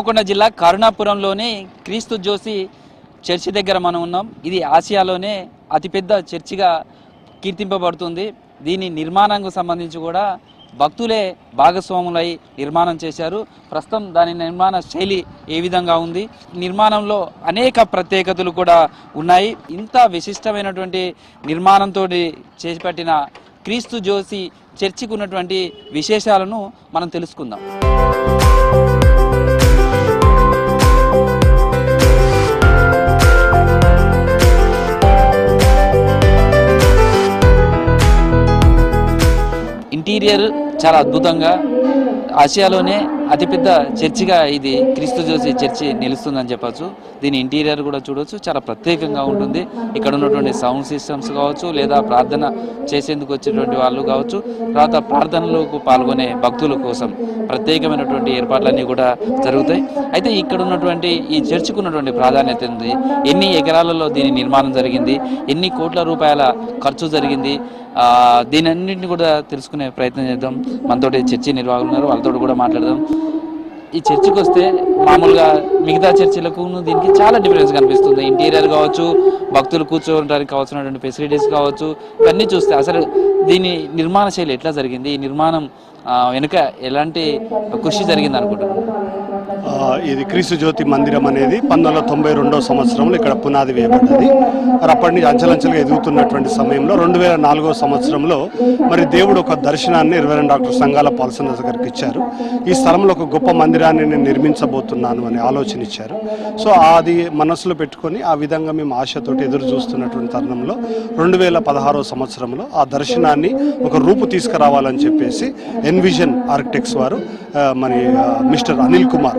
హనుమకొండ జిల్లా కరుణాపురంలోని క్రీస్తు జోసి చర్చి దగ్గర మనం ఉన్నాం. ఇది ఆసియాలోనే అతిపెద్ద చర్చిగా కీర్తింపబడుతుంది. దీని నిర్మాణానికి సంబంధించి కూడా భక్తులే భాగస్వాములై నిర్మాణం చేశారు. ప్రస్తుతం దాని నిర్మాణ శైలి ఏ విధంగా ఉంది, నిర్మాణంలో అనేక ప్రత్యేకతలు కూడా ఉన్నాయి. ఇంత విశిష్టమైనటువంటి నిర్మాణంతో చేపట్టిన క్రీస్తు జోసి చర్చికి ఉన్నటువంటి విశేషాలను మనం తెలుసుకుందాం. ఇంటీరియర్ చాలా అద్భుతంగా, ఆసియాలోనే అతిపెద్ద చర్చిగా ఇది క్రీస్తు జోసి చర్చి నిలుస్తుందని చెప్పచ్చు. దీని ఇంటీరియర్ కూడా చూడవచ్చు, చాలా ప్రత్యేకంగా ఉంటుంది. ఇక్కడ ఉన్నటువంటి సౌండ్ సిస్టమ్స్ కావచ్చు, లేదా ప్రార్థన చేసేందుకు వచ్చేటువంటి వాళ్ళు కావచ్చు, తర్వాత ప్రార్థనలకు పాల్గొనే భక్తుల కోసం ప్రత్యేకమైనటువంటి ఏర్పాట్లన్నీ కూడా జరుగుతాయి. అయితే ఇక్కడ ఉన్నటువంటి ఈ చర్చికి ఉన్నటువంటి ప్రాధాన్యత ఉంది, ఎన్ని ఎకరాలలో దీని నిర్మాణం జరిగింది, ఎన్ని కోట్ల రూపాయల ఖర్చు జరిగింది, దీని అన్నింటినీ కూడా తెలుసుకునే ప్రయత్నం చేద్దాం. మనతోటి చర్చి నిర్వాహకులు ఉన్నారు, వాళ్ళతో కూడా మాట్లాడదాం. ఈ చర్చికి వస్తే మామూలుగా మిగతా చర్చిలకు దీనికి చాలా డిఫరెన్స్ కనిపిస్తుంది. ఇంటీరియర్ కావచ్చు, భక్తులు కూర్చోవడానికి కావాల్సినటువంటి ఫెసిలిటీస్ కావచ్చు, ఇవన్నీ చూస్తే అసలు దీని నిర్మాణ శైలి ఎట్లా జరిగింది, ఈ నిర్మాణం వెనుక ఎలాంటి కృషి జరిగింది అనుకుంటున్నాను. ఇది క్రీస్తు జ్యోతి మందిరం అనేది 1992వ సంవత్సరంలో ఇక్కడ పునాది వేయబడ్డది. అప్పటి నుంచి అంచెలంచెలుగా ఎదుగుతున్నటువంటి సమయంలో 2004వ సంవత్సరంలో మరి దేవుడు ఒక దర్శనాన్ని రెవరెండ్ డాక్టర్ సంగాల పాల్సన్ గారికి ఇచ్చారు. ఈ స్థలంలో ఒక గొప్ప మందిరాన్ని నేను నిర్మించబోతున్నాను అని ఆలోచన ఇచ్చారు. సో అది మనసులో పెట్టుకొని ఆ విధంగా మేము ఆశతోటి ఎదురు చూస్తున్నటువంటి తరుణంలో 2016వ సంవత్సరంలో ఆ దర్శనాన్ని ఒక రూపు తీసుకురావాలని చెప్పేసి ఎన్విజన్ ఆర్కిటెక్ట్స్ వారు మరి మిస్టర్ అనిల్ కుమార్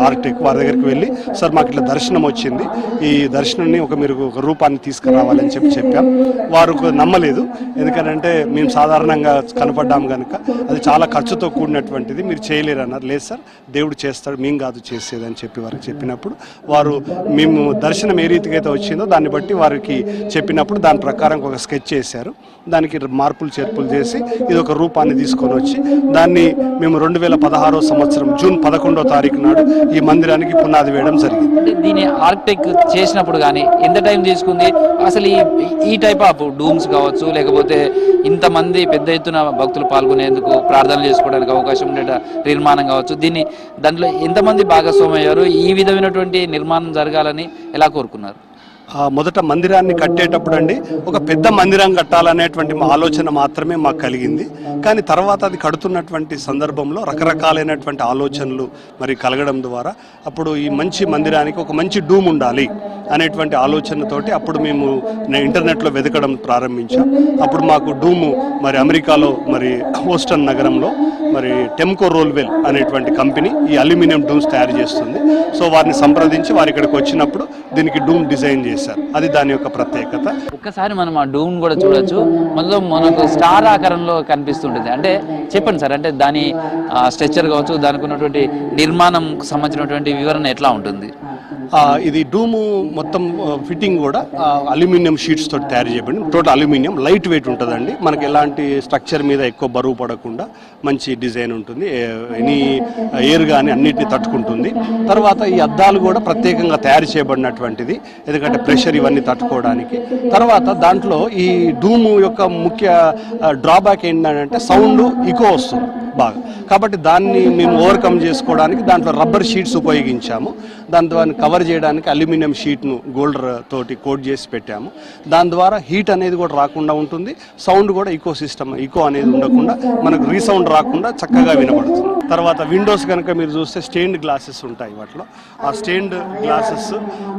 ఆర్కిటెక్ట్ వారి దగ్గరికి వెళ్ళి, సార్ మాకు ఇట్లా దర్శనం వచ్చింది, ఈ దర్శనాన్ని మీరు ఒక రూపాన్ని తీసుకురావాలని చెప్పాం. వారు నమ్మలేదు, ఎందుకంటే మేము సాధారణంగా కనపడ్డాము కనుక అది చాలా ఖర్చుతో కూడినటువంటిది, మీరు చేయలేరు అన్నారు. లేదు సార్, దేవుడు చేస్తాడు, మేము కాదు చేసేది అని చెప్పి వారికి చెప్పినప్పుడు వారు మేము దర్శనం ఏ రీతిగా అయితే వచ్చిందో దాన్ని బట్టి వారికి చెప్పినప్పుడు దాని ప్రకారం ఒక స్కెచ్ చేశారు. దానికి మార్పులు చేర్పులు చేసి ఇది ఒక రూపాన్ని తీసుకొని వచ్చి దాన్ని మేము 2016వ సంవత్సరం జూన్ 11వ తారీఖు నాడు ఈ మందిరానికి పునాది వేయడం జరిగింది. దీని ఆర్కిటెక్ట్ చేసినప్పుడు కానీ ఎంత టైం తీసుకుంది, అసలు ఈ టైప్ ఆఫ్ డూమ్స్ కావచ్చు, లేకపోతే ఇంతమంది పెద్ద ఎత్తున భక్తులు పాల్గొనేందుకు ప్రార్థనలు చేసుకోవడానికి అవకాశం ఉండే నిర్మాణం కావచ్చు, దాంట్లో ఎంతమంది భాగస్వామ్యం అయ్యారు, ఈ విధమైనటువంటి నిర్మాణం జరగాలని ఎలా కోరుకున్నారు? మొదట మందిరాన్ని కట్టేటప్పుడు అండి ఒక పెద్ద మందిరం కట్టాలనేటువంటి మా ఆలోచన మాత్రమే మాకు కలిగింది. కానీ తర్వాత అది కడుతున్నటువంటి సందర్భంలో రకరకాలైనటువంటి ఆలోచనలు మరి కలగడం ద్వారా అప్పుడు ఈ మంచి మందిరానికి ఒక మంచి డూమ్ ఉండాలి అనేటువంటి ఆలోచనతోటి అప్పుడు మేము ఇంటర్నెట్లో వెతకడం ప్రారంభించాం. అప్పుడు మాకు డూము మరి అమెరికాలో మరి హోస్టన్ నగరంలో మరి టెమ్కో రోల్వెల్ అనేటువంటి కంపెనీ ఈ అల్యూమినియం డూమ్స్ తయారు చేస్తుంది. సో వారిని సంప్రదించి వారి ఇక్కడికి వచ్చినప్పుడు దీనికి డూమ్ డిజైన్ చేశారు. అది దాని యొక్క ప్రత్యేకత. ఒక్కసారి మనం ఆ డూమ్ కూడా చూడొచ్చు, మొదలు మనకు స్టార్ ఆకారంలో కనిపిస్తుంటుంది. అంటే చెప్పండి సార్, అంటే దాని స్ట్రక్చర్ కావచ్చు, దానికి ఉన్నటువంటి నిర్మాణంకు సంబంధించినటువంటి వివరణ ఎట్లా ఉంటుంది? ఇది డూము మొత్తం ఫిట్టింగ్ కూడా అల్యూమినియం షీట్స్ తోటి తయారు చేయబడింది. టోటల్ అల్యూమినియం, లైట్ వెయిట్ ఉంటుందండి. మనకి ఎలాంటి స్ట్రక్చర్ మీద ఎక్కువ బరువు పడకుండా మంచి డిజైన్ ఉంటుంది. ఎనీ ఎయిర్ కానీ అన్నిటిని తట్టుకుంటుంది. తర్వాత ఈ అద్దాలు కూడా ప్రత్యేకంగా తయారు చేయబడినటువంటిది, ఎందుకంటే ప్రెషర్ ఇవన్నీ తట్టుకోవడానికి. తర్వాత దాంట్లో ఈ డూము యొక్క ముఖ్య డ్రాబ్యాక్ ఏంటంటే సౌండ్ ఇకో వస్తుంది బాగా. కాబట్టి దాన్ని మేము ఓవర్కమ్ చేసుకోవడానికి దాంట్లో రబ్బర్ షీట్స్ ఉపయోగించాము. దాన్ని కవర్ చేయడానికి అల్యూమినియం షీట్ను గోల్డ్ తోటి కోట్ చేసి పెట్టాము. దాని ద్వారా హీట్ అనేది కూడా రాకుండా ఉంటుంది, సౌండ్ కూడా ఇకో అనేది ఉండకుండా మనకు రీసౌండ్ రాకుండా చక్కగా వినబడుతుంది. తర్వాత విండోస్ కనుక మీరు చూస్తే స్టెయిన్డ్ గ్లాసెస్ ఉంటాయి. వాటిలో ఆ స్టెయిన్డ్ గ్లాసెస్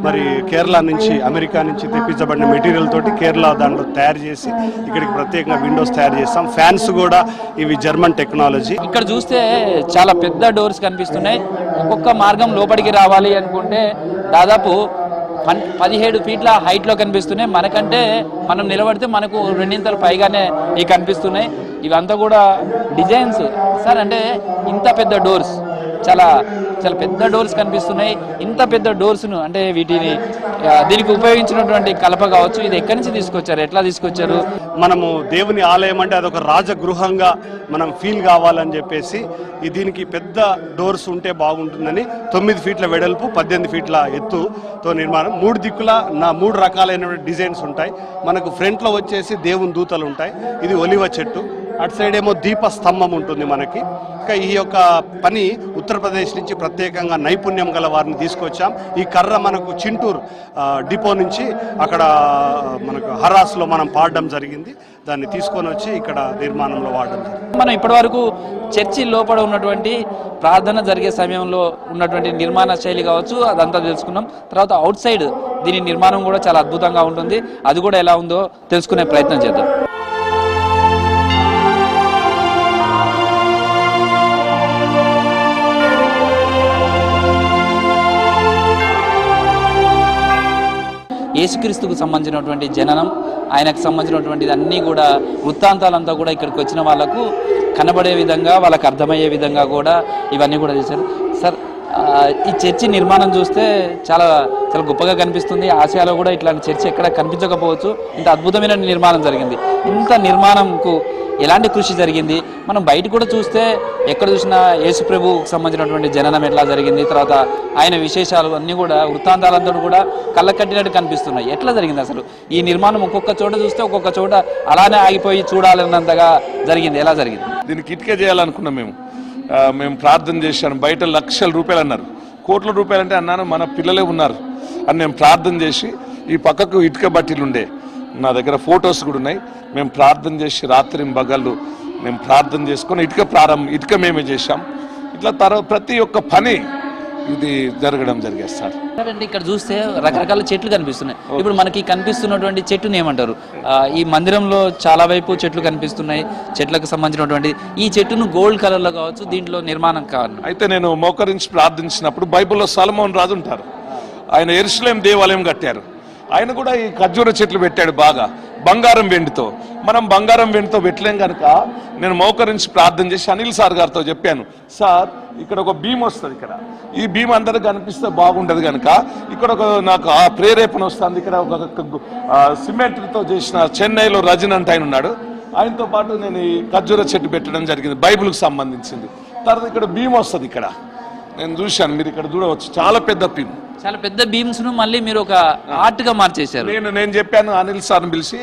మరి కేరళ నుంచి, అమెరికా నుంచి తెప్పించబడిన మెటీరియల్ తోటి కేరళ దాంట్లో తయారు చేసి ఇక్కడికి ప్రత్యేకంగా విండోస్ తయారు చేస్తాం. ఫ్యాన్స్ కూడా ఇవి జర్మన్ టెక్నాలజీ. ఇక్కడ చూస్తే చాలా పెద్ద డోర్స్ కనిపిస్తున్నాయి. ఒక్కొక్క మార్గం లోపలికి రావాలి అనుకుంటే దాదాపు 17 ఫీట్ల హైట్లో కనిపిస్తున్నాయి. మనకంటే మనం నిలబడితే మనకు రెండింతలు పైగానే కనిపిస్తున్నాయి. ఇవంతా కూడా డిజైన్స్ సార్. అంటే ఇంత పెద్ద డోర్స్ చాలా చాలా పెద్ద డోర్స్ కనిపిస్తున్నాయి. ఇంత పెద్ద డోర్స్ను అంటే వీటిని దీనికి ఉపయోగించినటువంటి కలప కావచ్చు, ఇది ఎక్కడి నుంచి తీసుకొచ్చారు, ఎట్లా తీసుకొచ్చారు? మనము దేవుని ఆలయం అంటే అదొక రాజగృహంగా మనం ఫీల్ కావాలని చెప్పేసి దీనికి పెద్ద డోర్స్ ఉంటే బాగుంటుందని 9 ఫీట్ల వెడల్పు 18 ఫీట్ల ఎత్తుతో నిర్మాణం. 3 దిక్కుల 3 రకాలైన డిజైన్స్ ఉంటాయి. మనకు ఫ్రంట్లో వచ్చేసి దేవుని దూతలు ఉంటాయి. ఇది ఒలివ చెట్టు, అటు సైడ్ ఏమో దీప స్తంభం ఉంటుంది మనకి. ఇంకా ఈ యొక్క పని ఉత్తరప్రదేశ్ నుంచి ప్రత్యేకంగా నైపుణ్యం గల వారిని తీసుకొచ్చాం. ఈ కర్ర మనకు చింటూరు డిపో నుంచి అక్కడ మనకు హరాస్లో మనం పాడడం జరిగింది. దాన్ని తీసుకొని వచ్చి ఇక్కడ నిర్మాణంలో వాడడం జరిగింది. మనం ఇప్పటి వరకు చర్చి లోపల ఉన్నటువంటి ప్రార్థన జరిగే సమయంలో ఉన్నటువంటి నిర్మాణ శైలి కావచ్చు అదంతా తెలుసుకున్నాం. తర్వాత అవుట్ సైడ్ దీని నిర్మాణం కూడా చాలా అద్భుతంగా ఉంటుంది. అది కూడా ఎలా ఉందో తెలుసుకునే ప్రయత్నం చేద్దాం. యేసుక్రీస్తుకు సంబంధించినటువంటి జననం, ఆయనకు సంబంధించినటువంటిది అన్నీ కూడా వృత్తాంతాలంతా కూడా ఇక్కడికి వచ్చిన వాళ్ళకు కనబడే విధంగా, వాళ్ళకు అర్థమయ్యే విధంగా కూడా ఇవన్నీ కూడా చేశారు. సార్, ఈ చర్చి నిర్మాణం చూస్తే చాలా చాలా గొప్పగా కనిపిస్తుంది. ఆసియాలో కూడా ఇట్లాంటి చర్చి ఎక్కడ కనిపించకపోవచ్చు. ఇంత అద్భుతమైన నిర్మాణం జరిగింది. ఇంత నిర్మాణంకు ఎలాంటి కృషి జరిగింది? మనం బయట కూడా చూస్తే ఎక్కడ చూసినా యేసు ప్రభువుకు సంబంధించినటువంటి జననం ఎట్లా జరిగింది, తర్వాత ఆయన విశేషాలు అన్నీ కూడా వృత్తాంతాలంతా కూడా కళ్ళకు కట్టినట్టు కనిపిస్తున్నాయి. ఎట్లా జరిగింది అసలు ఈ నిర్మాణం? ఒక్కొక్క చోట చూస్తే ఒక్కొక్క చోట అలానే ఆగిపోయి చూడాలన్నంతగా జరిగింది. ఎలా జరిగింది? దీనికి ఇటుకే చేయాలనుకున్నాం మేము ప్రార్థన చేశాను. బయట లక్షల రూపాయలు అన్నారు, కోట్ల రూపాయలు అంటే అన్నాను మన పిల్లలే ఉన్నారు అని నేను ప్రార్థన చేసి, ఈ పక్కకు ఇటుక బట్టీలు ఉండే, నా దగ్గర ఫొటోస్ కూడా ఉన్నాయి. మేము ప్రార్థన చేసి రాత్రి బగళ్ళు మేము ప్రార్థన చేసుకొని ఇటుక మేమే చేశాం. ఇట్లా ప్రతి ఒక్క పని ఇది జరగడం జరిగేది సార్. అంటే ఇక్కడ చూస్తే రకరకాల చెట్లు కనిపిస్తున్నాయి. ఇప్పుడు మనకి కనిపిస్తున్నటువంటి చెట్టుని ఏమంటారు? ఈ మందిరంలో చాలా వైపు చెట్లు కనిపిస్తున్నాయి, చెట్లకు సంబంధించినటువంటి ఈ చెట్టును గోల్డ్ కలర్ లో కావచ్చు, దీంట్లో నిర్మాణం కావాలి. అయితే నేను మోకరించి ప్రార్థించినప్పుడు బైబిల్లో సొలొమోను రాజు ఉంటారు, ఆయన యెరూషలేం దేవాలయం కట్టారు. ఆయన కూడా ఈ ఖర్జూర చెట్లు పెట్టాడు బాగా బంగారం వెండితో. మనం బంగారం వెండితో పెట్టలేం కనుక నేను మోకరించి ప్రార్థన చేసి అనిల్ సార్ గారితో చెప్పాను, సార్ ఇక్కడ ఒక భీమ్ వస్తుంది, ఇక్కడ ఈ భీమ్ అందరికి కనిపిస్తే బాగుంటుంది కనుక ఇక్కడ నాకు ఆ ప్రేరేపణ వస్తుంది. ఇక్కడ ఒక సిమెంట్తో చేసిన చెన్నైలో రజన్ అంటే ఆయన ఉన్నాడు, ఆయనతో పాటు నేను ఈ ఖర్జూర చెట్టు పెట్టడం జరిగింది, బైబిల్కి సంబంధించింది. తర్వాత ఇక్కడ భీమ్ వస్తుంది, ఇక్కడ నేను చూశాను, మీరు ఇక్కడ చూడవచ్చు, చాలా పెద్ద భీమ్, చాలా పెద్ద బీమ్స్ ను మళ్ళీ మీరు ఒక ఆర్ట్ గా మార్చేశారు. నేను చెప్పాను అనిల్ సార్ని పిలిచి,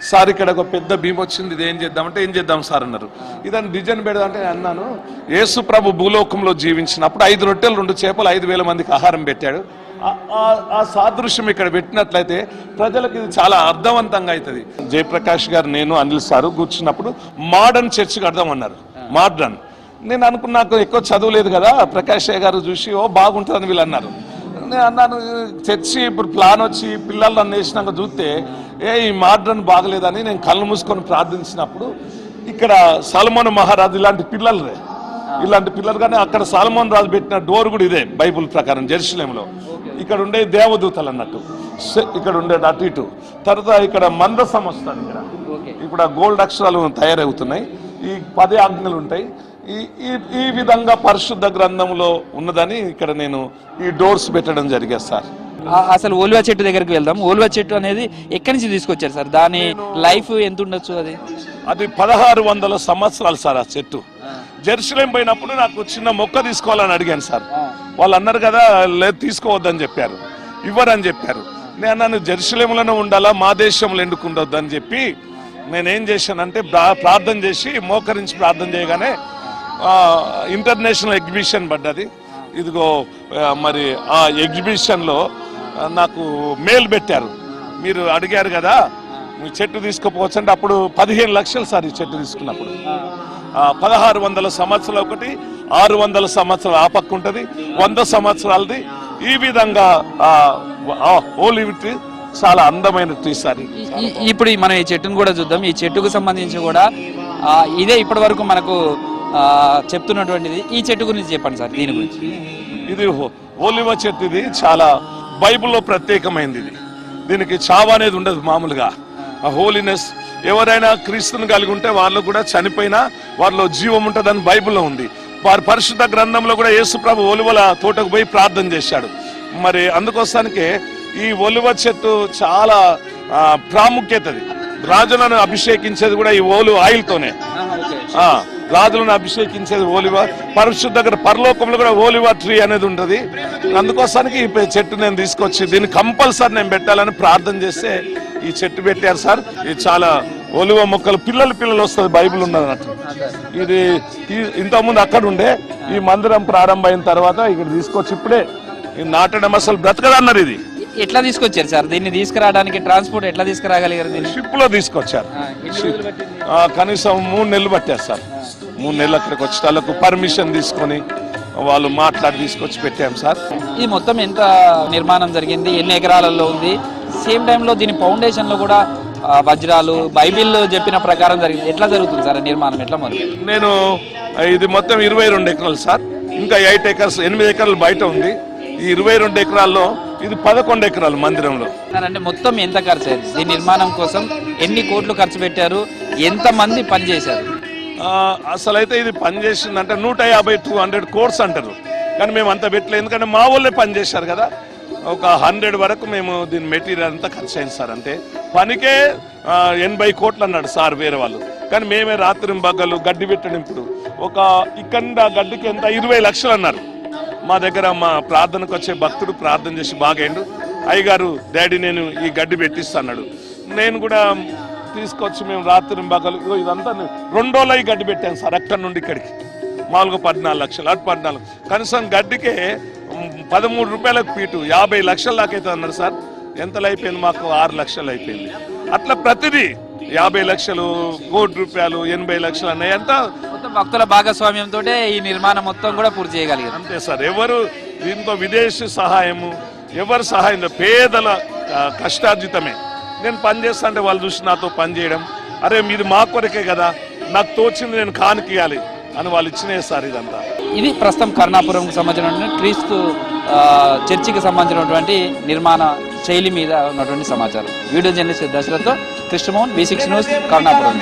సార్ ఇక్కడ ఒక పెద్ద భీమ్ వచ్చింది, ఇది ఏం చేద్దామంటే ఏం చేద్దాం సార్ అన్నారు. ఇదని డిజైన్ పెడదామంటే అన్నాను, యేసు ప్రభు భూలోకంలో జీవించినప్పుడు 5 రొట్టెలు 2 చేపలు 5,000 మందికి ఆహారం పెట్టాడు. ఆ సాదృశ్యం ఇక్కడ పెట్టినట్లయితే ప్రజలకు ఇది చాలా అర్థవంతంగా అవుతుంది. జయప్రకాష్ గారు, నేను అనిల్ సారు కూర్చున్నప్పుడు మోడర్న్ చర్చ్ కడదామన్నారు. మోడర్న్ నేను అనుకున్నా, నాకు ఎక్కువ చదువులేదు కదా, ప్రకాష్ గారు చూసి ఓ బాగుంటుందని వీళ్ళు అన్నారు. నేను అన్నాను, చర్చి ఇప్పుడు ప్లాన్ వచ్చి పిల్లలు నన్ను వేసినాక చూస్తే ఈ మోడర్న్ బాగలేదని నేను కళ్ళు మూసుకొని ప్రార్థించినప్పుడు ఇక్కడ సొలొమోను మహారాజు ఇలాంటి పిల్లలు కానీ అక్కడ సొలొమోను రాజు పెట్టిన డోర్ కూడా ఇదే బైబుల్ ప్రకారం జెరూసలేంలో. ఇక్కడ ఉండే దేవదూతలు అన్నట్టు, ఇక్కడ ఉండే అటు ఇటు. తర్వాత ఇక్కడ మందసం వస్తుంది, ఇక్కడ ఇప్పుడు గోల్డ్ అక్షరాలు తయారవుతున్నాయి, ఈ 10 ఆజ్ఞలు ఉంటాయి. ఈ విధంగా పరిశుద్ధ గ్రంథంలో ఉన్నదని ఇక్కడ నేను ఈ డోర్స్ పెట్టడం జరిగేది సార్. అసలు ఓల్వా చెట్టు దగ్గరికి వెళ్దాం. ఓల్వా చెట్టు అనేది ఎక్కడి నుంచి తీసుకొచ్చారు సార్? దాని లైఫ్ ఎంత ఉండొచ్చు? అది 1600 సంవత్సరాలు సార్. ఆ చెట్టు జెరూసలేం పోయినప్పుడు నాకు చిన్న మొక్క తీసుకోవాలని అడిగాను సార్. వాళ్ళు అన్నారు కదా, లేదు తీసుకోవద్దని చెప్పారు, ఇవ్వరని చెప్పారు. నేను అన్నాను, జెరూసలేంలోనే ఉండాలా, మా దేశంలో ఎందుకు ఉండొద్దు అని చెప్పి నేనేం చేశానంటే ప్రార్థన చేసి మోకరించి ప్రార్థన చేయగానే ఇంటర్నేషనల్ ఎగ్జిబిషన్ పడ్డది. ఇదిగో మరి ఆ ఎగ్జిబిషన్లో నాకు మెయిల్ పెట్టారు, మీరు అడిగారు కదా మీ చెట్టు తీసుకుపోవచ్చు అంటే అప్పుడు 15 లక్షలు సార్ ఈ చెట్టు తీసుకున్నప్పుడు. 1600 సంవత్సరాలు ఒకటి, 600 సంవత్సరాలు ఆ పక్క ఉంటుంది, 100 సంవత్సరాలది. ఈ విధంగా ఓలివిట్ చాలా అందమైన ట్రీ సార్. ఇప్పుడు మనం ఈ చెట్టును కూడా చూద్దాం. ఈ చెట్టుకు సంబంధించి కూడా ఇదే ఇప్పటి వరకు మనకు చెప్తున్నటువంటిది. ఈ చెట్టు గురించి చెప్పండి సార్, దీని గురించి. ఇది ఓలివ చెట్టు, ఇది చాలా బైబిల్లో ప్రత్యేకమైనది. దీనికి చావు అనేది ఉండదు మామూలుగా. హోలీనెస్, ఎవరైనా క్రీస్తుని కలిగి ఉంటే వాళ్ళు కూడా చనిపోయినా వాళ్ళలో జీవం ఉంటుందని బైబిల్లో ఉంది. పరిశుద్ధ గ్రంథంలో కూడా యేసు ప్రభు ఒలివల తోటకు పోయి ప్రార్థన చేశాడు. మరి అందుకోసానికి ఈ ఒలివ చెట్టు చాలా ప్రాముఖ్యతది. రాజులను అభిషేకించేది కూడా ఈ ఆయిల్తోనే. రాజులను అభిషేకించేది ఓలివ. పరిశుద్ధ పరలోకంలో కూడా ఓలివ ట్రీ అనేది ఉంటుంది. అందుకోసానికి ఈ చెట్టు నేను తీసుకొచ్చి దీన్ని కంపల్సరీ నేను పెట్టాలని ప్రార్థన చేస్తే ఈ చెట్టు పెట్టారు సార్. ఇది చాలా ఒలివ మొక్కలు పిల్లలు వస్తుంది, బైబిల్ ఉన్నది అన్నట్టు. ఇది ఇంతకుముందు అక్కడ ఉండే, ఈ మందిరం ప్రారంభమైన తర్వాత ఇక్కడ తీసుకొచ్చి ఇప్పుడే నాటడం అసలు బ్రతకదన్నారు. ఇది ఎట్లా తీసుకొచ్చారు సార్? దీన్ని తీసుకురావడానికి ట్రాన్స్పోర్ట్ ఎట్లా తీసుకురాగలిగారు? దీన్ని షిప్ లో తీసుకొచ్చారు. కనీసం 3 నెలలు పట్టారు సార్. 3 నెలలు అక్కడికి వచ్చి వాళ్ళకు పర్మిషన్ తీసుకొని వాళ్ళు మాట్లాడి తీసుకొచ్చి పెట్టాం సార్. ఇది మొత్తం ఎంత నిర్మాణం జరిగింది, ఎన్ని ఎకరాలలో ఉంది? సేమ్ టైంలో దీని ఫౌండేషన్ లో కూడా వజ్రాలు బైబిల్ చెప్పిన ప్రకారం జరిగింది. ఎట్లా జరుగుతుంది సార్ నిర్మాణం? ఎట్లా మరి? నేను ఇది మొత్తం 22 ఎకరాలు సార్. ఇంకా 8 ఎకర్స్ 8 ఎకరాలు బయట ఉంది. ఈ 22 ఎకరాల్లో ఇది 11 ఎకరాలు మందిరంలో. అంటే మొత్తం ఎంత ఖర్చు అయింది దీని నిర్మాణం కోసం? ఎన్ని కోట్లు ఖర్చు పెట్టారు? ఎంత మంది పనిచేశారు? అసలు అయితే ఇది పనిచేసిందంటే 150-200 కోర్స్ అంటారు, కానీ మేము అంత పెట్టలేదు. ఎందుకంటే మా వాళ్ళే పనిచేశారు కదా. ఒక 100 వరకు మేము దీని మెటీరియల్ అంతా ఖర్చు అయింది సార్. అంటే పనికే 80 కోట్లు అన్నాడు సార్ వేరే వాళ్ళు, కానీ మేమే రాత్రి బగ్గలు గడ్డి పెట్టడం. ఇప్పుడు ఒక ఇక్కడ గడ్డికి ఎంత 20 లక్షలు అన్నారు. మా దగ్గర మా ప్రార్థనకు వచ్చే భక్తుడు ప్రార్థన చేసి బాగైండు, అయ్యగారు డాడీ నేను ఈ గడ్డి పెట్టిస్తా అన్నాడు. నేను కూడా తీసుకొచ్చి మేము రాత్రి బగ్గలు ఇదంతా 2 రోజులు ఈ గడ్డి పెట్టాను సార్. అక్కడి నుండి ఇక్కడికి మామూలుగా 14 లక్షలు, అటు 14. కనీసం గడ్డికే 13 రూపాయలకు ఫీటు 50 లక్షల దాకా అవుతుంది అన్నారు సార్. ఎంతలో అయిపోయింది? మాకు 6 లక్షలు అయిపోయింది. అట్లా ప్రతిదీ 50 లక్షలు, 1 కోటి రూపాయలు, 80 లక్షలు అన్నాయి. అంతా మొత్తం భక్తుల భాగస్వామ్యంతో ఈ నిర్మాణం మొత్తం కూడా పూర్తి చేయగలిగారు. అంతే సార్. ఎవరు దీంతో విదేశీ సహాయము, ఎవరు సహాయం, పేదల కష్టార్జితమే. నేను పని చేస్తా అంటే వాళ్ళు చూసి నాతో పని చేయడం, అరే మీది మా కొరకే కదా, నాకు తోచింది నేను కానుకియాలి అని వాళ్ళు ఇచ్చినే సార్. ఇదంతా ఇది ప్రస్తుతం కరుణాపురంకు సంబంధించిన క్రీస్తు చర్చికి సంబంధించినటువంటి నిర్మాణ శైలి మీద ఉన్నటువంటి సమాచారం. వీడియో జర్నలిస్ట్ దశరథ్తో కృష్ణమోహన్, V6 న్యూస్, కరుణాపురం.